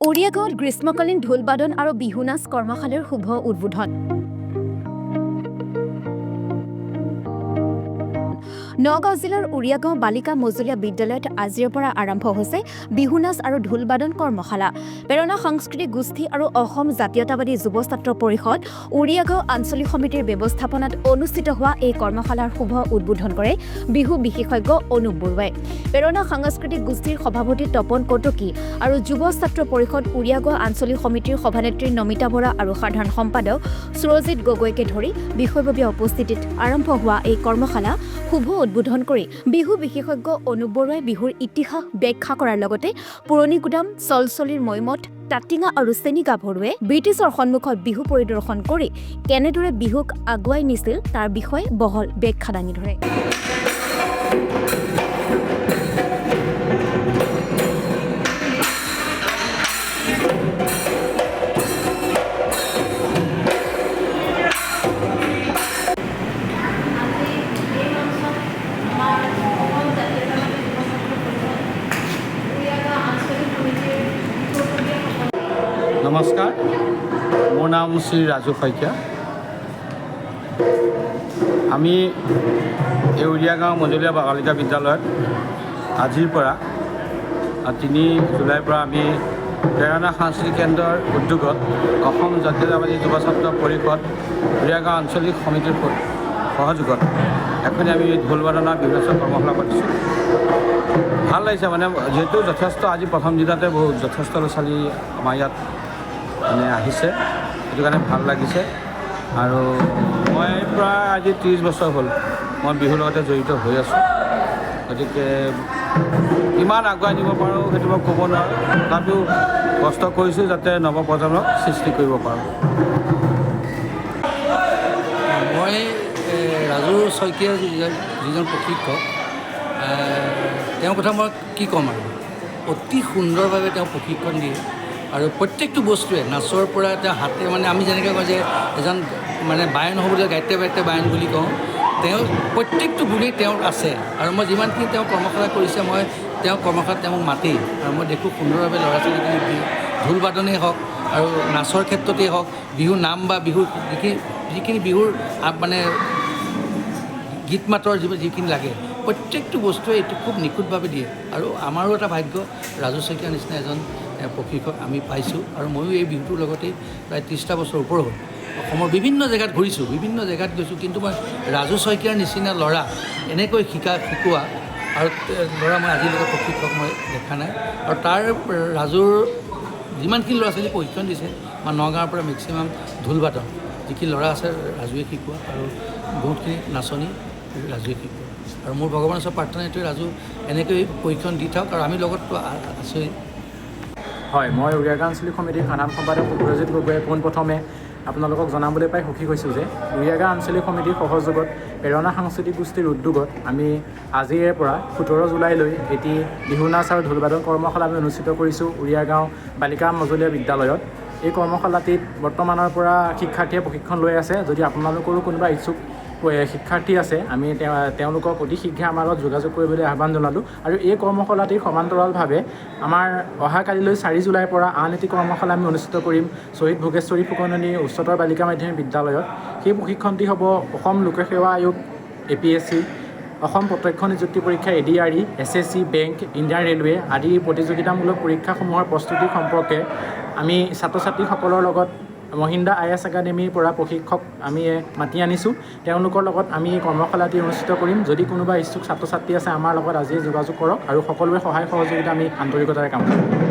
ওড়িয়াগাঁৱত গ্ৰীষ্মকালীন ঢোলবাদন আৰু বিহু নাচ কৰ্মশালাৰ শুভ উদ্বোধন। নগাঁও জিলাৰ ওড়িয়াগাঁও বালিকা মজলীয়া বিদ্যালয়ত আজিৰ পৰা আৰম্ভ হৈছে বিহু নাচ আৰু ঢোলবাদন কৰ্মশালা। প্ৰেৰণা সাংস্কৃতিক গোষ্ঠী আৰু অসম জাতীয়তাবাদী যুৱ ছাত্ৰ পৰিষদ ওড়িয়াগাঁও আঞ্চলিক সমিতিৰ ব্যৱস্থাপনাত অনুষ্ঠিত হোৱা এই কৰ্মশালাৰ শুভ উদ্বোধন কৰে বিহু বিশেষজ্ঞ অনুপ বৰুৱাই। প্ৰেৰণা সাংস্কৃতিক গোষ্ঠীৰ সভাপতি তপন কটকী আৰু যুৱ ছাত্ৰ পৰিষদ ওড়িয়াগাঁও আঞ্চলিক সমিতিৰ সভানেত্ৰী নমিতা বৰা আৰু সাধাৰণ সম্পাদক সুৰজিৎ গগৈকে ধৰি বিষয়ববীয়া উপস্থিতিত আৰম্ভ হোৱা এই কৰ্মশালা শুভ উদ্বোধন কৰি বিহু বিশেষজ্ঞ অনুপ বৰুৱাই বিহুৰ ইতিহাস ব্যাখ্যা কৰাৰ লগতে পুৰণি গুদাম চলচলিৰ মৈমত টাটিঙা আৰু চেনিকা ভৰুৱে ব্ৰিটিছৰ সন্মুখত বিহু পৰিদৰ্শন কৰি কেনেদৰে বিহুক আগুৱাই নিছিল তাৰ বিষয়ে বহল ব্যাখ্যা দাঙি ধৰে। নমস্কাৰ, মোৰ নাম শ্ৰী ৰাজু শইকীয়া। আমি এই ওড়িয়াগাঁও মজলীয়া বালিকা বিদ্যালয়ত আজিৰ পৰা 3 জুলাইৰ পৰা আমি প্ৰেৰণা সাংস্কৃতিক কেন্দ্ৰৰ উদ্যোগত অসম জাতীয়তাবাদী যুৱ ছাত্ৰ পৰিষদ ওড়িয়াগাঁও আঞ্চলিক সমিতিৰ সহযোগত এখন আমি ঢোলবাদনৰ বিহু নাচৰ কৰ্মশালা পাতিছোঁ। ভাল লাগিছে, মানে যিহেতু যথেষ্ট আজি প্ৰথম দিনতে যথেষ্ট ল'ৰা ছোৱালী আমাৰ ইয়াত আহিছে, সেইটো কাৰণে ভাল লাগিছে। আৰু মই প্ৰায় আজি 30 বছৰ হ'ল মই বিহুৰ লগতে জড়িত হৈ আছোঁ। গতিকে কিমান আগুৱাই নিব পাৰোঁ সেইটো মই ক'ব নোৱাৰোঁ, তথাপিও কষ্ট কৰিছোঁ যাতে নৱপ্ৰজন্মক সৃষ্টি কৰিব পাৰোঁ। মই ৰাজু শইকীয়া যিজন প্ৰশিক্ষক, তেওঁৰ কথা মই কি ক'ম আৰু অতি সুন্দৰভাৱে তেওঁ প্ৰশিক্ষণ দিয়ে আৰু প্ৰত্যেকটো বস্তুৱে নাচৰ পৰা তেওঁ হাতে, মানে আমি যেনেকৈ কওঁ যে এজন মানে বায়ন হ'বলৈ গাইতে বায়তে বায়ন বুলি কওঁ, তেওঁ প্ৰত্যেকটো গুণেই তেওঁৰ আছে। আৰু মই যিমানখিনি তেওঁ কৰ্মশালা কৰিছে, মই তেওঁ কৰ্মশালাত তেওঁক মাতি আৰু মই দেখোঁ সুন্দৰভাৱে ল'ৰা ছোৱালীখিনি ঢোল বাদনেই হওক আৰু নাচৰ ক্ষেত্ৰতেই হওক, বিহু নাম বা বিহুৰ যিখিনি বিহুৰ মানে গীত মাতৰ যিখিনি লাগে প্ৰত্যেকটো বস্তুৱে এইটো খুব নিখুঁতভাৱে দিয়ে। আৰু আমাৰো এটা ভাগ্য, ৰাজু শইকীয়াৰ নিচিনা এজন প্ৰশিক্ষক আমি পাইছোঁ। আৰু ময়ো এই বিহুটোৰ লগতেই প্ৰায় 30টা বছৰ ওপৰ হ'ল অসমৰ বিভিন্ন জেগাত ঘূৰিছোঁ, বিভিন্ন জেগাত গৈছোঁ, কিন্তু মই ৰাজু শইকীয়াৰ নিচিনা ল'ৰা এনেকৈ শিকোৱা আৰু ল'ৰা মই আজিলৈকে প্ৰশিক্ষক মই দেখা নাই। আৰু তাৰ ৰাজুৰ যিমানখিনি ল'ৰা ছোৱালী প্ৰশিক্ষণ দিছে, বা নগাঁৱৰ পৰা মেক্সিমাম ঢোলবাদন যিখিনি ল'ৰা আছে ৰাজুৱে শিকোৱা, আৰু বহুতখিনি নাচনী ৰাজুৱে শিকোৱা। আৰু মোৰ ভগৱানৰ ওচৰত প্ৰাৰ্থনা এইটোৱে, ৰাজু এনেকৈ প্ৰশিক্ষণ দি থাকক আৰু আমি লগততো আছোঁই। হয়, মই ওড়িয়াগাঁও আঞ্চলিক সমিতিৰ সাধাৰণ সম্পাদক সুৰজিৎ গগৈয়ে পোনপ্ৰথমে আপোনালোকক জনাবলৈ পাই সুখী হৈছোঁ যে ওড়িয়াগাঁও আঞ্চলিক সমিতিৰ সহযোগত প্ৰেৰণা সাংস্কৃতিক গোষ্ঠীৰ উদ্যোগত আমি আজিৰে পৰা 17 জুলাইলৈ এটি বিহু নাচ আৰু ঢোলবাদন কৰ্মশালা আমি অনুষ্ঠিত কৰিছোঁ ওড়িয়াগাঁও বালিকা মজলীয়া বিদ্যালয়ত। এই কৰ্মশালাটিত বৰ্তমানৰ পৰা শিক্ষাৰ্থীয়ে প্ৰশিক্ষণ লৈ আছে। যদি আপোনালোকৰো কোনোবা ইচ্ছুক শিক্ষাৰ্থী আছে, আমি তেওঁলোকক অতি শীঘ্ৰে আমাৰ লগত যোগাযোগ কৰিবলৈ আহ্বান জনালোঁ। আৰু এই কৰ্মশালাটিৰ সমান্তৰালভাৱে আমাৰ অহাকালিলৈ 4 জুলাইৰ পৰা আন এটি কৰ্মশালা আমি অনুষ্ঠিত কৰিম শ্বহীদ ভোগেশ্বৰী ফুকননী উচ্চতৰ বালিকা মাধ্যমিক বিদ্যালয়ত। সেই প্ৰশিক্ষণটি হ'ব অসম লোকসেৱা আয়োগ APSC, অসম প্ৰত্যক্ষ নিযুক্তি পৰীক্ষা ADRE, SSC, bank, Indian railway আদি প্ৰতিযোগিতামূলক পৰীক্ষাসমূহৰ প্ৰস্তুতি সম্পৰ্কে আমি ছাত্ৰ ছাত্ৰীসকলৰ লগত মহিন্দ্ৰা IAS একাডেমীৰ পৰা প্ৰশিক্ষক আমি মাতি আনিছোঁ। তেওঁলোকৰ লগত আমি এই কৰ্মশালাটি অনুষ্ঠিত কৰিম। যদি কোনোবা ইচ্ছুক ছাত্ৰ ছাত্ৰী আছে, আমাৰ লগত আজিয়ে যোগাযোগ কৰক আৰু সকলোৰে সহায় সহযোগিতা আমি আন্তৰিকতাৰে কাম কৰিম।